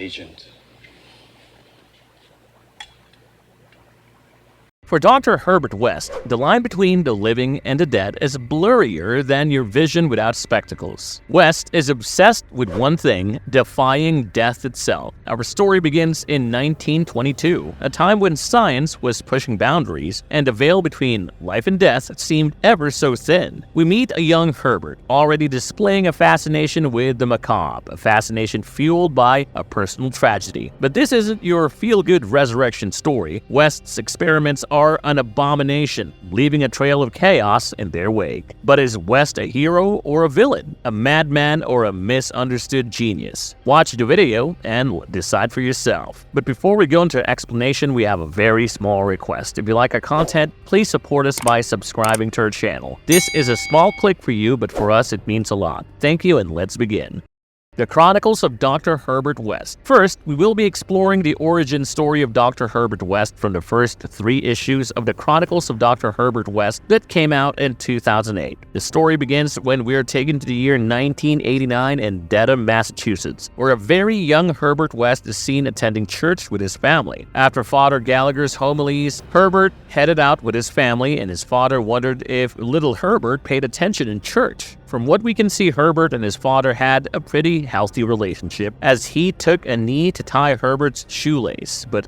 agent. For Dr. Herbert West, the line between the living and the dead is blurrier than your vision without spectacles. West is obsessed with one thing, defying death itself. Our story begins in 1922, a time when science was pushing boundaries and the veil between life and death seemed ever so thin. We meet a young Herbert, already displaying a fascination with the macabre, a fascination fueled by a personal tragedy. But this isn't your feel-good resurrection story. West's experiments are an abomination, leaving a trail of chaos in their wake. But is West a hero or a villain? A madman or a misunderstood genius? Watch the video and decide for yourself. But before we go into explanation, we have a very small request. If you like our content, please support us by subscribing to our channel. This is a small click for you, but for us it means a lot. Thank you, and let's begin. The Chronicles of Dr. Herbert West. First, we will be exploring the origin story of Dr. Herbert West from the first 3 issues of the Chronicles of Dr. Herbert West that came out in 2008. The story begins when we are taken to the year 1989 in Dedham, Massachusetts, where a very young Herbert West is seen attending church with his family. After Father Gallagher's homilies, Herbert headed out with his family, and his father wondered if little Herbert paid attention in church. From what we can see, Herbert and his father had a pretty healthy relationship, as he took a knee to tie Herbert's shoelace. But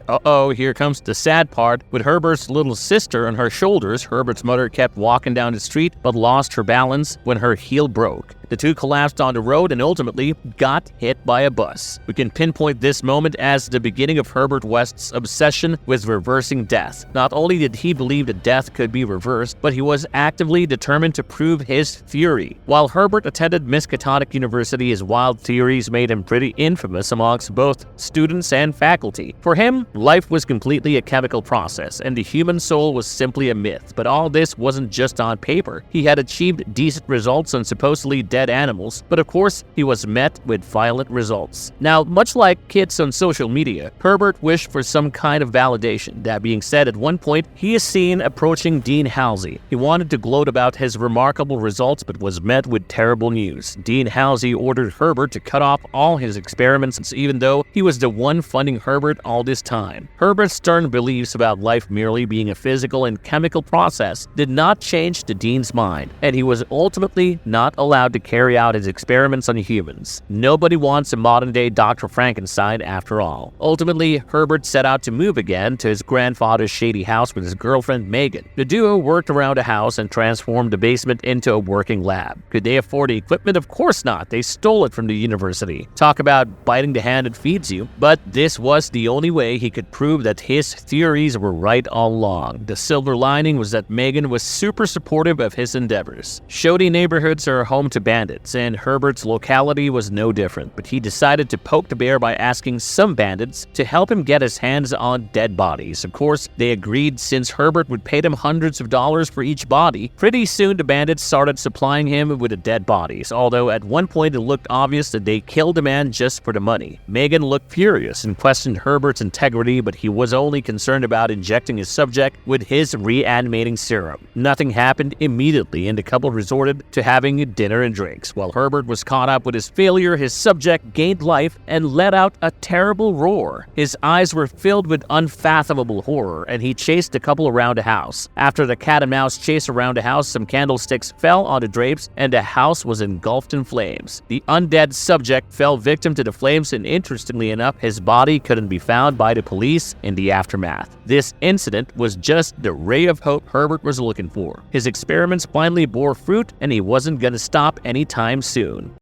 here comes the sad part. With Herbert's little sister on her shoulders, Herbert's mother kept walking down the street but lost her balance when her heel broke. The two collapsed on the road and ultimately got hit by a bus. We can pinpoint this moment as the beginning of Herbert West's obsession with reversing death. Not only did he believe that death could be reversed, but he was actively determined to prove his theory. While Herbert attended Miskatonic University, his wild theories made him pretty infamous amongst both students and faculty. For him, life was completely a chemical process, and the human soul was simply a myth. But all this wasn't just on paper. He had achieved decent results on supposedly dead animals, but of course, he was met with violent results. Now, much like kids on social media, Herbert wished for some kind of validation. That being said, at one point, he is seen approaching Dean Halsey. He wanted to gloat about his remarkable results, but was met with terrible news. Dean Halsey ordered Herbert to cut off all his experiments, even though he was the one funding Herbert all this time. Herbert's stern beliefs about life merely being a physical and chemical process did not change the Dean's mind, and he was ultimately not allowed to carry out his experiments on humans. Nobody wants a modern-day Dr. Frankenstein after all. Ultimately, Herbert set out to move again to his grandfather's shady house with his girlfriend Megan. The duo worked around a house and transformed the basement into a working lab. Could they afford the equipment? Of course not. They stole it from the university. Talk about biting the hand that feeds you. But this was the only way he could prove that his theories were right all along. The silver lining was that Megan was super supportive of his endeavors. Shoddy neighborhoods are home to bandits, and Herbert's locality was no different, but he decided to poke the bear by asking some bandits to help him get his hands on dead bodies. Of course, they agreed since Herbert would pay them hundreds of dollars for each body. Pretty soon, the bandits started supplying him with the dead bodies, although at one point it looked obvious that they killed the man just for the money. Megan looked furious and questioned Herbert's integrity, but he was only concerned about injecting his subject with his reanimating serum. Nothing happened immediately, and the couple resorted to having dinner and drinks. While Herbert was caught up with his failure, his subject gained life and let out a terrible roar. His eyes were filled with unfathomable horror, and he chased the couple around the house. After the cat and mouse chase around the house, some candlesticks fell on the drapes, and the house was engulfed in flames. The undead subject fell victim to the flames, and interestingly enough, his body couldn't be found by the police in the aftermath. This incident was just the ray of hope Herbert was looking for. His experiments finally bore fruit, and he wasn't gonna stop anytime soon.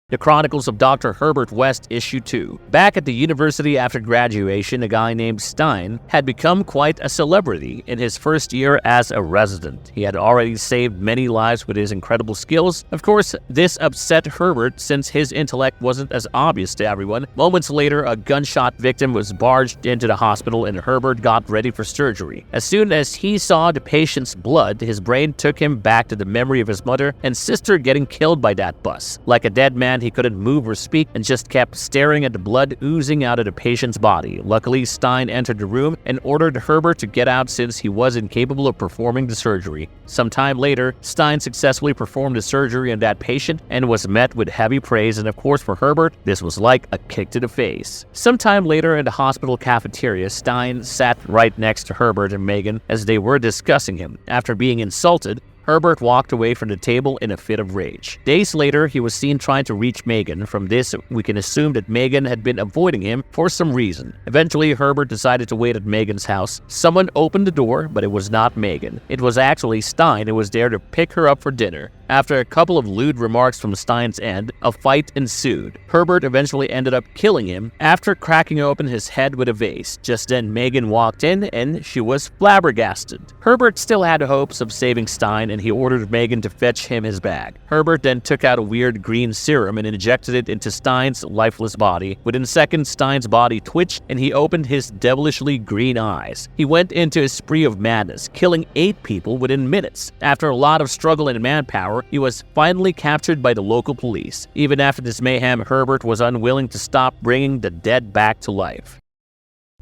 The Chronicles of Dr. Herbert West, Issue 2. Back at the university after graduation, a guy named Stein had become quite a celebrity in his first year as a resident. He had already saved many lives with his incredible skills. Of course, this upset Herbert since his intellect wasn't as obvious to everyone. Moments later, a gunshot victim was barged into the hospital and Herbert got ready for surgery. As soon as he saw the patient's blood, his brain took him back to the memory of his mother and sister getting killed by that bus. Like a dead man, hand, he couldn't move or speak and just kept staring at the blood oozing out of the patient's body. Luckily, Stein entered the room and ordered Herbert to get out since he was incapable of performing the surgery. Some time later, Stein successfully performed the surgery on that patient and was met with heavy praise, and of course for Herbert, this was like a kick to the face. Sometime later in the hospital cafeteria, Stein sat right next to Herbert and Megan as they were discussing him. After being insulted, Herbert walked away from the table in a fit of rage. Days later, he was seen trying to reach Megan. From this, we can assume that Megan had been avoiding him for some reason. Eventually, Herbert decided to wait at Megan's house. Someone opened the door, but it was not Megan. It was actually Stein who was there to pick her up for dinner. After a couple of lewd remarks from Stein's end, a fight ensued. Herbert eventually ended up killing him after cracking open his head with a vase. Just then, Megan walked in and she was flabbergasted. Herbert still had hopes of saving Stein and he ordered Megan to fetch him his bag. Herbert then took out a weird green serum and injected it into Stein's lifeless body. Within seconds, Stein's body twitched and he opened his devilishly green eyes. He went into a spree of madness, killing 8 people within minutes. After a lot of struggle and manpower, he was finally captured by the local police. Even after this mayhem, Herbert was unwilling to stop bringing the dead back to life.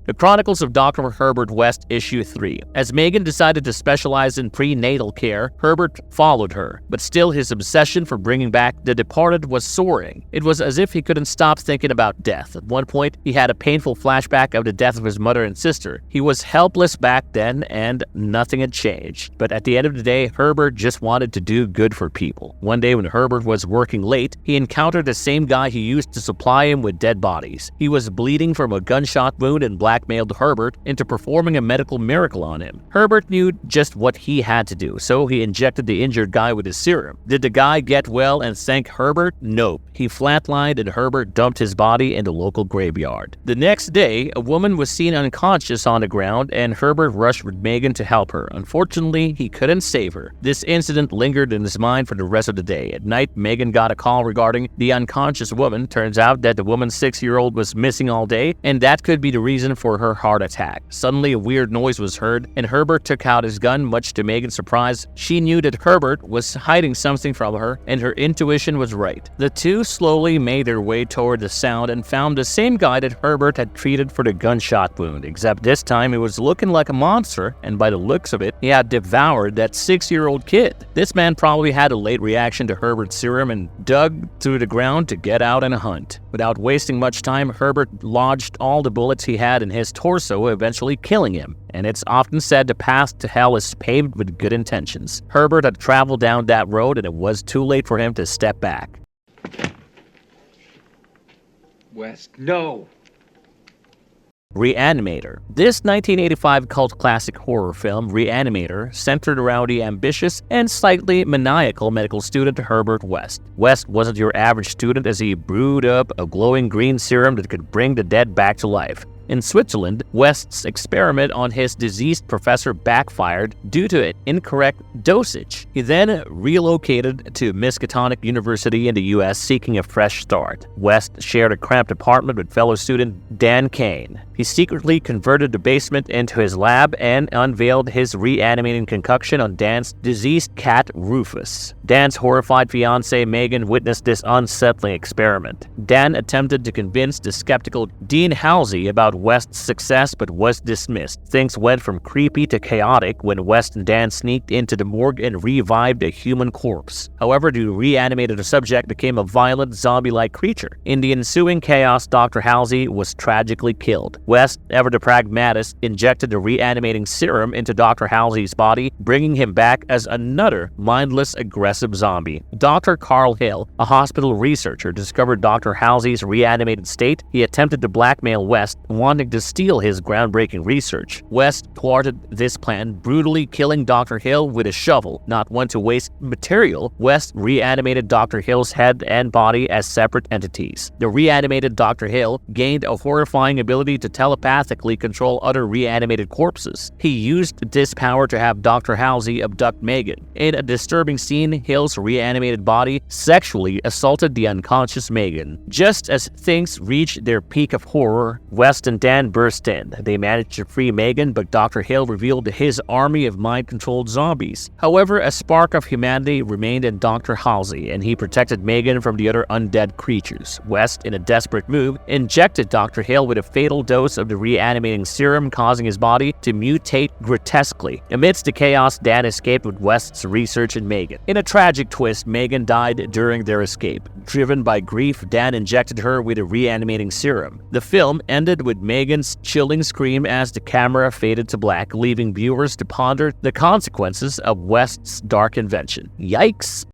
The Chronicles of Dr. Herbert West, Issue 3. As Megan decided to specialize in prenatal care, Herbert followed her, but still his obsession for bringing back the departed was soaring. It was as if he couldn't stop thinking about death. At one point, he had a painful flashback of the death of his mother and sister. He was helpless back then, and nothing had changed. But at the end of the day, Herbert just wanted to do good for people. One day when Herbert was working late, he encountered the same guy who used to supply him with dead bodies. He was bleeding from a gunshot wound and blackmailed Herbert into performing a medical miracle on him. Herbert knew just what he had to do, so he injected the injured guy with his serum. Did the guy get well and thank Herbert? Nope. He flatlined and Herbert dumped his body in the local graveyard. The next day, a woman was seen unconscious on the ground and Herbert rushed with Megan to help her. Unfortunately, he couldn't save her. This incident lingered in his mind for the rest of the day. At night, Megan got a call regarding the unconscious woman. Turns out that the woman's 6-year-old was missing all day, and that could be the reason for her heart attack. Suddenly, a weird noise was heard, and Herbert took out his gun. Much to Megan's surprise, she knew that Herbert was hiding something from her, and her intuition was right. The two slowly made their way toward the sound and found the same guy that Herbert had treated for the gunshot wound, except this time it was looking like a monster, and by the looks of it, he had devoured that 6-year-old kid. This man probably had a late reaction to Herbert's serum and dug through the ground to get out and hunt. Without wasting much time, Herbert lodged all the bullets he had in his torso, eventually killing him. And it's often said the path to hell is paved with good intentions. Herbert had traveled down that road and it was too late for him to step back. West, no! Re-animater. This 1985 cult classic horror film, Re-animater, centered around the ambitious and slightly maniacal medical student Herbert West. West wasn't your average student as he brewed up a glowing green serum that could bring the dead back to life. In Switzerland, West's experiment on his deceased professor backfired due to an incorrect dosage. He then relocated to Miskatonic University in the US seeking a fresh start. West shared a cramped apartment with fellow student Dan Kane. He secretly converted the basement into his lab and unveiled his reanimating concoction on Dan's deceased cat Rufus. Dan's horrified fiancée Megan witnessed this unsettling experiment. Dan attempted to convince the skeptical Dean Halsey about West's success but was dismissed. Things went from creepy to chaotic when West and Dan sneaked into the morgue and revived a human corpse. However, the reanimated subject became a violent zombie-like creature. In the ensuing chaos, Dr. Halsey was tragically killed. West, ever the pragmatist, injected the reanimating serum into Dr. Halsey's body, bringing him back as another mindless, aggressive zombie. Dr. Carl Hill, a hospital researcher, discovered Dr. Halsey's reanimated state. He attempted to blackmail West, wanting to steal his groundbreaking research. West thwarted this plan, brutally killing Dr. Hill with a shovel. Not one to waste material, West reanimated Dr. Hill's head and body as separate entities. The reanimated Dr. Hill gained a horrifying ability to telepathically control other reanimated corpses. He used this power to have Dr. Halsey abduct Megan. In a disturbing scene, Hill's reanimated body sexually assaulted the unconscious Megan. Just as things reached their peak of horror, West and and Dan burst in. They managed to free Megan, but Dr. Hill revealed his army of mind-controlled zombies. However, a spark of humanity remained in Dr. Halsey, and he protected Megan from the other undead creatures. West, in a desperate move, injected Dr. Hill with a fatal dose of the reanimating serum, causing his body to mutate grotesquely. Amidst the chaos, Dan escaped with West's research and Megan. In a tragic twist, Megan died during their escape. Driven by grief, Dan injected her with a reanimating serum. The film ended with Megan's chilling scream as the camera faded to black, leaving viewers to ponder the consequences of West's dark invention. Yikes!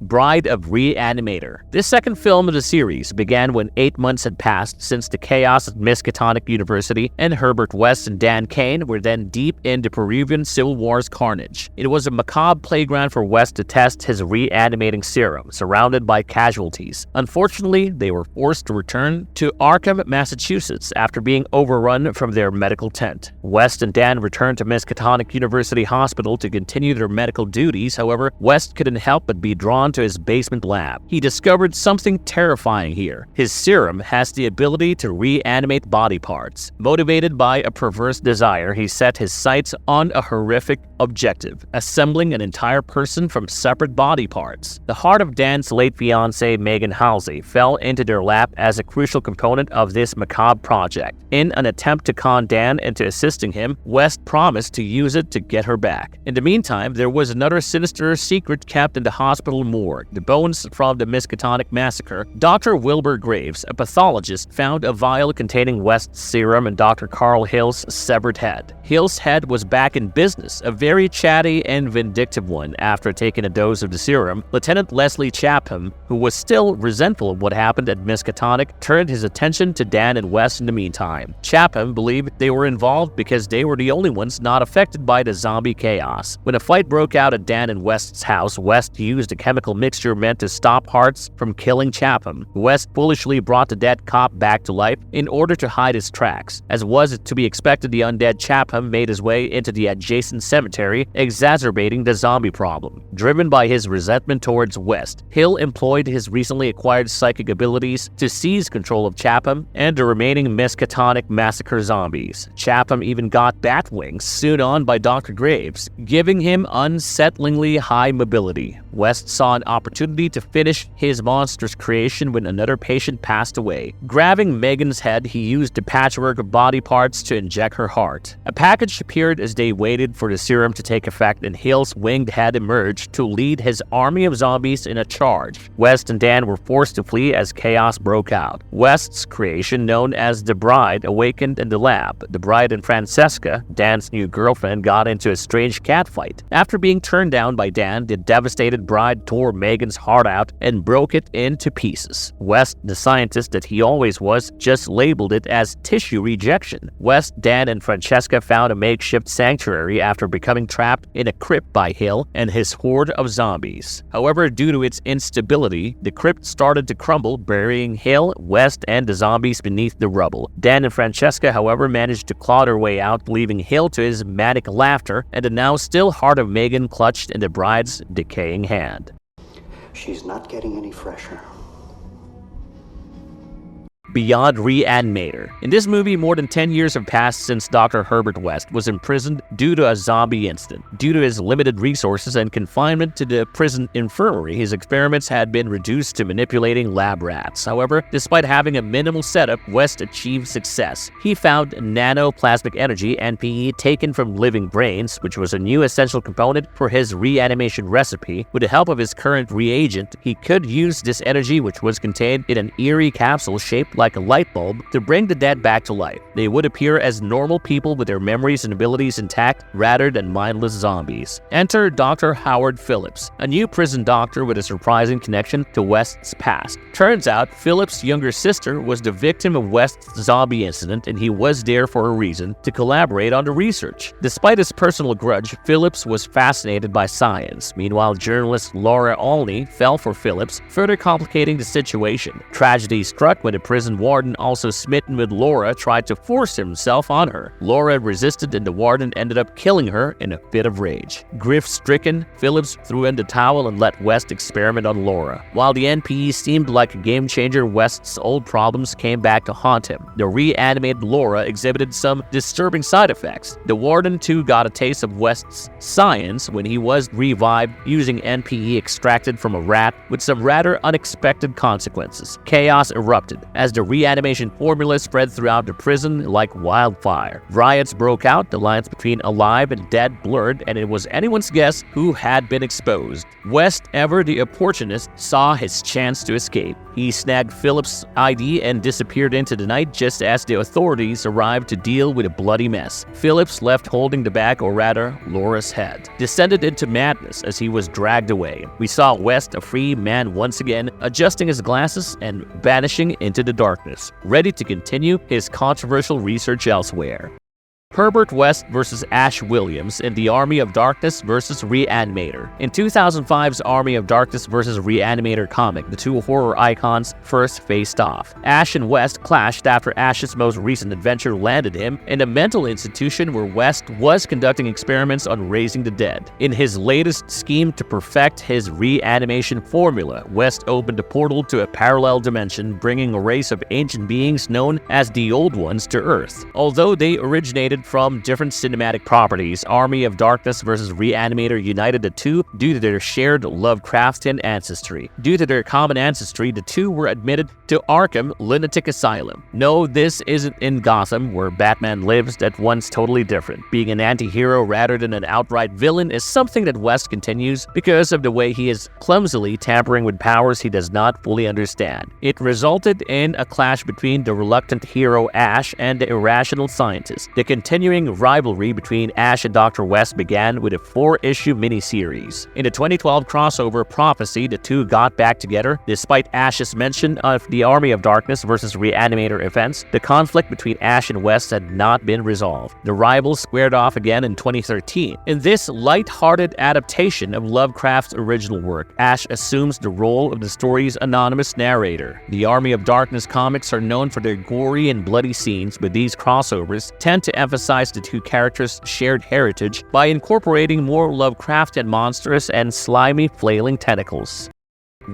Bride of Re-animater. This second film of the series began when 8 months had passed since the chaos at Miskatonic University, and Herbert West and Dan Kane were then deep into Peruvian Civil War's carnage. It was a macabre playground for West to test his reanimating serum, surrounded by casualties. Unfortunately, they were forced to return to Arkham, Massachusetts after being overrun from their medical tent. West and Dan returned to Miskatonic University Hospital to continue their medical duties. However, West couldn't help but be drawn to his basement lab. He discovered something terrifying here. His serum has the ability to reanimate body parts. Motivated by a perverse desire, he set his sights on a horrific objective: assembling an entire person from separate body parts. The heart of Dan's late fiancée, Megan Halsey, fell into their lap as a crucial component of this macabre project. In an attempt to con Dan into assisting him, West promised to use it to get her back. In the meantime, there was another sinister secret kept in the hospital morgue: the bones from the Miskatonic massacre. Dr. Wilbur Graves, a pathologist, found a vial containing West's serum and Dr. Carl Hill's severed head. Hill's head was back in business, a very chatty and vindictive one. After taking a dose of the serum, Lieutenant Leslie Chapham, who was still resentful of what happened at Miskatonic, turned his attention to Dan and West in the meantime. Chapham believed they were involved because they were the only ones not affected by the zombie chaos. When a fight broke out at Dan and West's house, West used a chemical mixture meant to stop Hartz from killing Chapham. West foolishly brought the dead cop back to life in order to hide his tracks. As was to be expected, the undead Chapham made his way into the adjacent cemetery, exacerbating the zombie problem. Driven by his resentment towards West, Hill employed his recently acquired psychic abilities to seize control of Chapham and the remaining Miskatonic massacre zombies. Chapham even got bat wings sewed on by Dr. Graves, giving him unsettlingly high mobility. West saw an opportunity to finish his monstrous creation when another patient passed away. Grabbing Megan's head, he used the patchwork of body parts to inject her heart. A package appeared as they waited for the serum to take effect, and Hill's winged head emerged to lead his army of zombies in a charge. West and Dan were forced to flee as chaos broke out. West's creation, known as the Bride, awakened in the lab. The Bride and Francesca, Dan's new girlfriend, got into a strange catfight. After being turned down by Dan, the devastated Bride tore Megan's heart out and broke it into pieces. West, the scientist that he always was, just labeled it as tissue rejection. West, Dan, and Francesca found a makeshift sanctuary after becoming trapped in a crypt by Hill and his horde of zombies. However, due to its instability, the crypt started to crumble, burying Hill, West, and the zombies beneath the rubble. Dan and Francesca, however, managed to claw their way out, leaving Hill to his manic laughter and the now still heart of Megan clutched in the Bride's decaying hand. She's not getting any fresher. Beyond Re-animater. In this movie, more than 10 years have passed since Dr. Herbert West was imprisoned due to a zombie incident. Due to his limited resources and confinement to the prison infirmary, his experiments had been reduced to manipulating lab rats. However, despite having a minimal setup, West achieved success. He found nanoplasmic energy, NPE, taken from living brains, which was a new essential component for his reanimation recipe. With the help of his current reagent, he could use this energy, which was contained in an eerie capsule shaped like a light bulb, to bring the dead back to life. They would appear as normal people with their memories and abilities intact rather than mindless zombies. Enter Dr. Howard Phillips, a new prison doctor with a surprising connection to West's past. Turns out, Phillips' younger sister was the victim of West's zombie incident, and he was there for a reason: to collaborate on the research. Despite his personal grudge, Phillips was fascinated by science. Meanwhile, journalist Laura Olney fell for Phillips, further complicating the situation. Tragedy struck when the prison prison warden, also smitten with Laura, tried to force himself on her. Laura resisted and the warden ended up killing her in a fit of rage. Grief-stricken, Phillips threw in the towel and let West experiment on Laura. While the NPE seemed like a game changer, West's old problems came back to haunt him. The reanimated Laura exhibited some disturbing side effects. The warden too got a taste of West's science when he was revived using NPE extracted from a rat with some rather unexpected consequences. Chaos erupted as the reanimation formula spread throughout the prison like wildfire. Riots broke out, the lines between alive and dead blurred, and it was anyone's guess who had been exposed. West, ever the opportunist, saw his chance to escape. He snagged Phillips' ID and disappeared into the night just as the authorities arrived to deal with a bloody mess. Phillips, left holding the bag, or rather, Laura's head, descended into madness as he was dragged away. We saw West, a free man once again, adjusting his glasses and vanishing into the darkness, ready to continue his controversial research elsewhere. Herbert West vs. Ash Williams in The Army of Darkness vs. Re-animater. In 2005's Army of Darkness vs. Re-animater comic, the two horror icons first faced off. Ash and West clashed after Ash's most recent adventure landed him in a mental institution where West was conducting experiments on raising the dead. In his latest scheme to perfect his reanimation formula, West opened a portal to a parallel dimension, bringing a race of ancient beings known as the Old Ones to Earth. Although they originated from different cinematic properties, Army of Darkness vs. Re-animater united the two due to their shared Lovecraftian ancestry. Due to their common ancestry, the two were admitted to Arkham Lunatic Asylum. No, this isn't in Gotham, where Batman lives. That one's totally different. Being an anti-hero rather than an outright villain is something that West continues because of the way he is clumsily tampering with powers he does not fully understand. It resulted in a clash between the reluctant hero Ash and the irrational scientist. The continuing rivalry between Ash and Dr. West began with a 4-issue miniseries. In the 2012 crossover Prophecy, the two got back together. Despite Ash's mention of the Army of Darkness vs. Re-animater events, the conflict between Ash and West had not been resolved. The rivals squared off again in 2013. In this light-hearted adaptation of Lovecraft's original work, Ash assumes the role of the story's anonymous narrator. The Army of Darkness comics are known for their gory and bloody scenes, but these crossovers tend to emphasize the two characters' shared heritage by incorporating more Lovecraftian monsters and slimy flailing tentacles.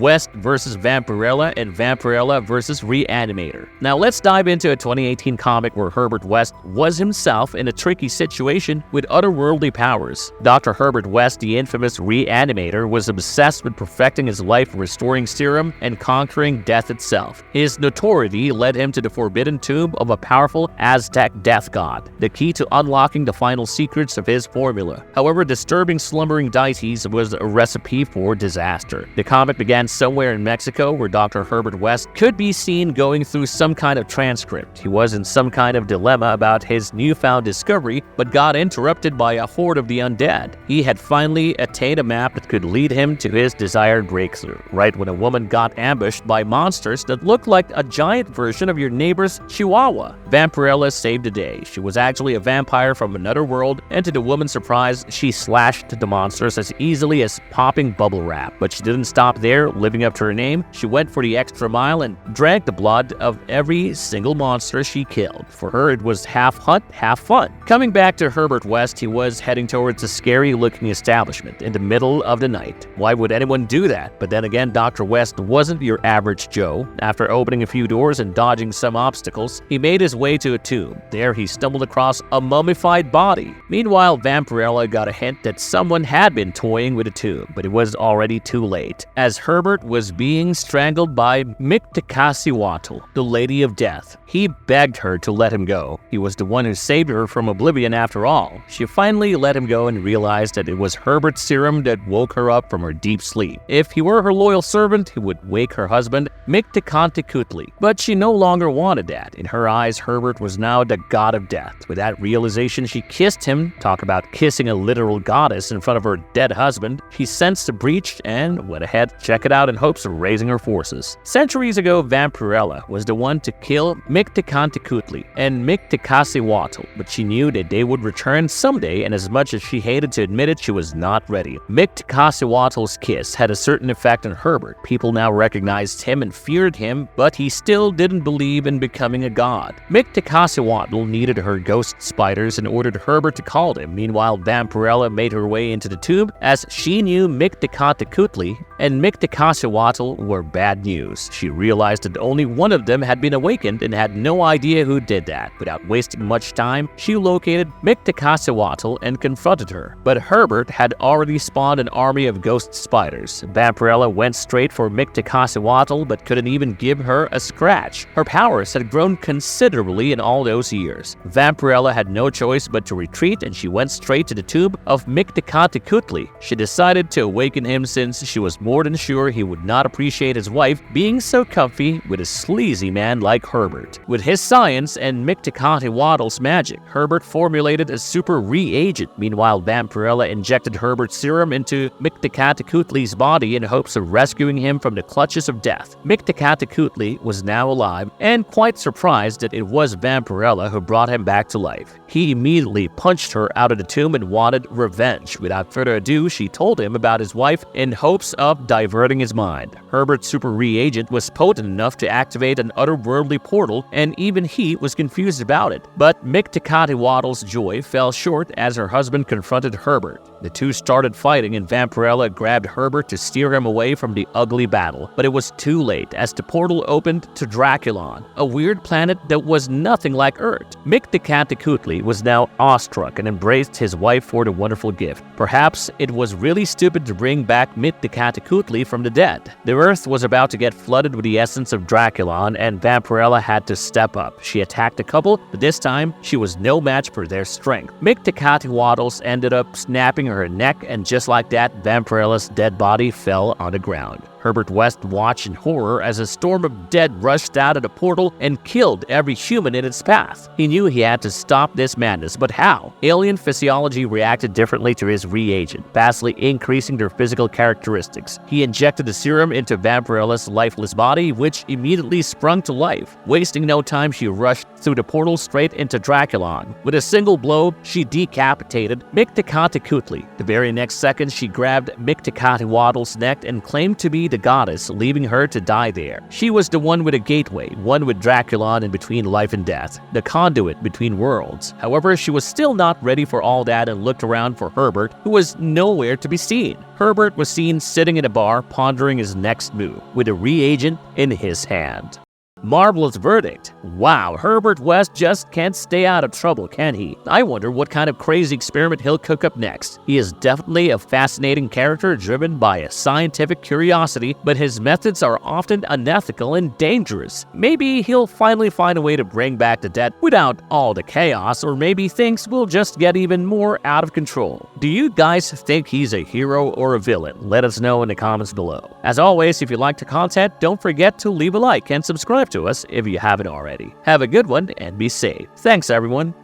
West vs. Vampirella and Vampirella vs. Re-animater. Now let's dive into a 2018 comic where Herbert West was himself in a tricky situation with otherworldly powers. Dr. Herbert West, the infamous Re-animater, was obsessed with perfecting his life-restoring serum and conquering death itself. His notoriety led him to the forbidden tomb of a powerful Aztec death god, the key to unlocking the final secrets of his formula. However, disturbing slumbering deities was a recipe for disaster. The comic began somewhere in Mexico where Dr. Herbert West could be seen going through some kind of transcript. He was in some kind of dilemma about his newfound discovery, but got interrupted by a horde of the undead. He had finally attained a map that could lead him to his desired breakthrough, right when a woman got ambushed by monsters that looked like a giant version of your neighbor's chihuahua. Vampirella saved the day. She was actually a vampire from another world, and to the woman's surprise, she slashed the monsters as easily as popping bubble wrap. But she didn't stop there. Living up to her name, she went for the extra mile and drank the blood of every single monster she killed. For her, it was half hunt, half fun. Coming back to Herbert West, he was heading towards a scary-looking establishment in the middle of the night. Why would anyone do that? But then again, Dr. West wasn't your average Joe. After opening a few doors and dodging some obstacles, he made his way to a tomb. There, he stumbled across a mummified body. Meanwhile, Vampirella got a hint that someone had been toying with a tomb, but it was already too late, as Herbert was being strangled by Mictacasihuatl, the Lady of Death. He begged her to let him go. He was the one who saved her from oblivion after all. She finally let him go and realized that it was Herbert's serum that woke her up from her deep sleep. If he were her loyal servant, he would wake her husband, Mictacantecutli. But she no longer wanted that. In her eyes, Herbert was now the god of death. With that realization, she kissed him. Talk about kissing a literal goddess in front of her dead husband. She sensed the breach and went ahead to check check it out in hopes of raising her forces. Centuries ago, Vampirella was the one to kill Mictlantecuhtli and Mictlantecuhtli, but she knew that they would return someday, and as much as she hated to admit it, she was not ready. Mictlantecuhtli's kiss had a certain effect on Herbert. People now recognized him and feared him, but he still didn't believe in becoming a god. Mictlantecuhtli needed her ghost spiders and ordered Herbert to call them. Meanwhile, Vampirella made her way into the tube, as she knew Mictlantecuhtli and Mictlantecuhtli were bad news. She realized that only one of them had been awakened and had no idea who did that. Without wasting much time, she located Mictlantecuhtli and confronted her. But Herbert had already spawned an army of ghost spiders. Vampirella went straight for Mictlantecuhtli but couldn't even give her a scratch. Her powers had grown considerably in all those years. Vampirella had no choice but to retreat, and she went straight to the tube of Mictlantecuhtli. She decided to awaken him since she was more than sure he would not appreciate his wife being so comfy with a sleazy man like Herbert. With his science and Mictlantecuhtli's magic, Herbert formulated a super reagent. Meanwhile, Vampirella injected Herbert's serum into Mictlantecuhtli's body in hopes of rescuing him from the clutches of death. Mictlantecuhtli was now alive and quite surprised that it was Vampirella who brought him back to life. He immediately punched her out of the tomb and wanted revenge. Without further ado, she told him about his wife in hopes of diverting his mind. Herbert's super reagent was potent enough to activate an otherworldly portal, and even he was confused about it. But Mictlantecuhtli's joy fell short as her husband confronted Herbert. The two started fighting, and Vampirella grabbed Herbert to steer him away from the ugly battle. But it was too late, as the portal opened to Draculon, a weird planet that was nothing like Earth. Mictlantecuhtli was now awestruck and embraced his wife for the wonderful gift. Perhaps it was really stupid to bring back Mictlantecuhtli from the dead. The Earth was about to get flooded with the essence of Draculon, and Vampirella had to step up. She attacked the couple, but this time she was no match for their strength. Mictlantecuhtli ended up snapping her neck, and just like that, Vampirella's dead body fell on the ground. Herbert West watched in horror as a storm of dead rushed out of the portal and killed every human in its path. He knew he had to stop this madness, but how? Alien physiology reacted differently to his reagent, vastly increasing their physical characteristics. He injected the serum into Vampirella's lifeless body, which immediately sprung to life. Wasting no time, she rushed through the portal straight into Draculon. With a single blow, she decapitated Mictlantecuhtli. The very next second, she grabbed Mictlantecuhtli's neck and claimed to be the goddess, leaving her to die there. She was the one with a gateway, one with Draculon in between life and death, the conduit between worlds. However, she was still not ready for all that and looked around for Herbert, who was nowhere to be seen. Herbert was seen sitting in a bar, pondering his next move, with a reagent in his hand. Marvelous verdict. Wow, Herbert West just can't stay out of trouble, can he? I wonder what kind of crazy experiment he'll cook up next. He is definitely a fascinating character driven by a scientific curiosity, but his methods are often unethical and dangerous. Maybe he'll finally find a way to bring back the dead without all the chaos, or maybe things will just get even more out of control. Do you guys think he's a hero or a villain? Let us know in the comments below. As always, if you like the content, don't forget to leave a like and subscribe to us if you haven't already. Have a good one and be safe. Thanks, everyone.